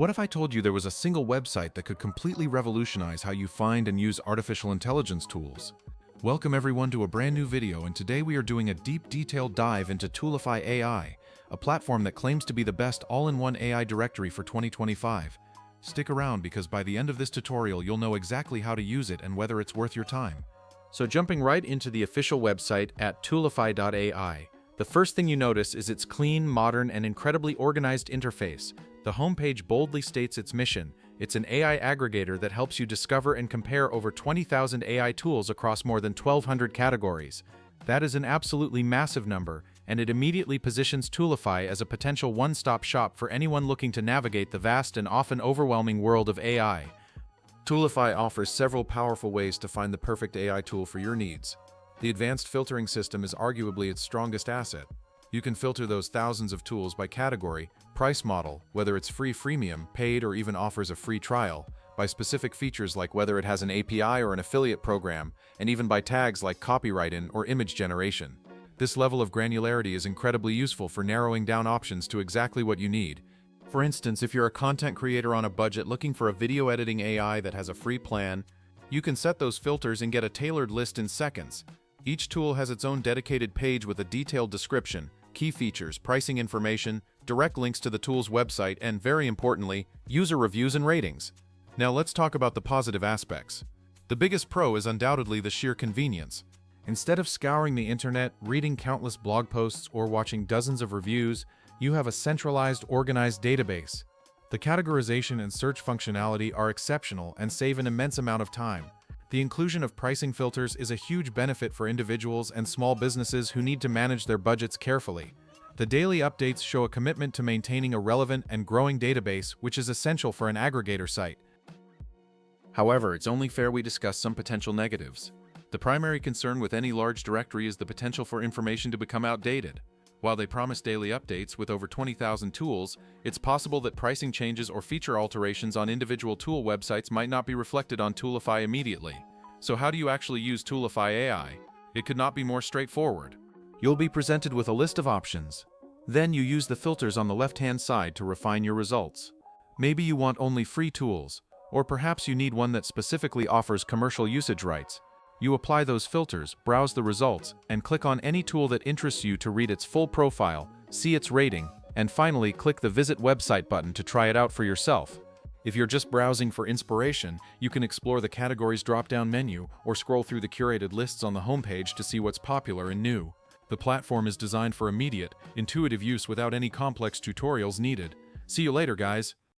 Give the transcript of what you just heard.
What if I told you there was a single website that could completely revolutionize how you find and use artificial intelligence tools? Welcome everyone to a brand new video, and today we are doing a deep, detailed dive into Toolify AI, a platform that claims to be the best all-in-one AI directory for 2025. Stick around because by the end of this tutorial you'll know exactly how to use it and whether it's worth your time. So jumping right into the official website at toolify.ai, the first thing you notice is its clean, modern, and incredibly organized interface. The homepage boldly states its mission. It's an AI aggregator that helps you discover and compare over 20,000 AI tools across more than 1,200 categories. That is an absolutely massive number, and it immediately positions Toolify as a potential one-stop shop for anyone looking to navigate the vast and often overwhelming world of AI. Toolify offers several powerful ways to find the perfect AI tool for your needs. The advanced filtering system is arguably its strongest asset. You can filter those thousands of tools by category, price model, whether it's free, freemium, paid, or even offers a free trial, by specific features like whether it has an API or an affiliate program, and even by tags like copyright in or image generation. This level of granularity is incredibly useful for narrowing down options to exactly what you need. For instance, if you're a content creator on a budget looking for a video editing AI that has a free plan, you can set those filters and get a tailored list in seconds. Each tool has its own dedicated page with a detailed description, key features, pricing information, direct links to the tool's website, and very importantly, user reviews and ratings. Now let's talk about the positive aspects. The biggest pro is undoubtedly the sheer convenience. Instead of scouring the internet, reading countless blog posts, or watching dozens of reviews, you have a centralized, organized database. The categorization and search functionality are exceptional and save an immense amount of time. The inclusion of pricing filters is a huge benefit for individuals and small businesses who need to manage their budgets carefully. The daily updates show a commitment to maintaining a relevant and growing database, which is essential for an aggregator site. However, it's only fair we discuss some potential negatives. The primary concern with any large directory is the potential for information to become outdated. While they promise daily updates with over 20,000 tools, it's possible that pricing changes or feature alterations on individual tool websites might not be reflected on Toolify immediately. So how do you actually use Toolify AI? It could not be more straightforward. You'll be presented with a list of options. Then you use the filters on the left-hand side to refine your results. Maybe you want only free tools, or perhaps you need one that specifically offers commercial usage rights. You apply those filters, browse the results, and click on any tool that interests you to read its full profile, see its rating, and finally click the Visit Website button to try it out for yourself. If you're just browsing for inspiration, you can explore the categories drop-down menu or scroll through the curated lists on the homepage to see what's popular and new. The platform is designed for immediate, intuitive use without any complex tutorials needed. See you later, guys!